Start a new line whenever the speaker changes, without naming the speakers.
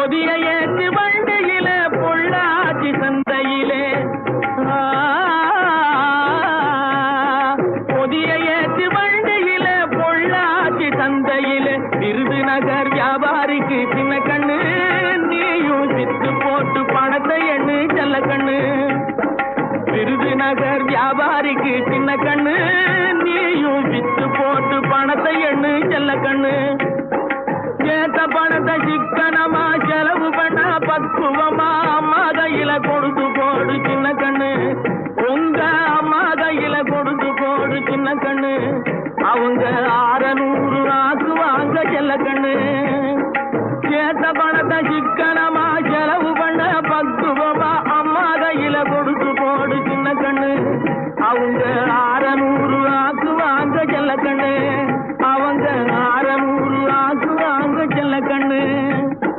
பொதிய ஏற்று வண்டியில பொள்ளாச்சி சந்தையிலே பொதிய ஏற்று வண்டியில பொள்ளாச்சி சந்தையிலே விருதுநகர் வியாபாரிக்கு சின்ன கண்ணு நீயும் வித்து போட்டு பணத்தை எண்ணு செல்ல கண்ணு விருதுநகர் வியாபாரிக்கு சின்ன கண்ணு நீயும் வித்து போட்டு பணத்தை எண்ணு செல்ல கண்ணு ஏத்த பணத்தை சிக்கனமா செலவு பண்ண பக்குவமா அம்மா கையில கொடுத்து போடு சின்ன கண்ணு உங்க அம்மா கையில கொடுத்து போடு சின்ன கண்ணு அவங்க 600 ஆக்கு வாங்க செல்ல கண்ணு ஏத்த பணத்தை சிக்கன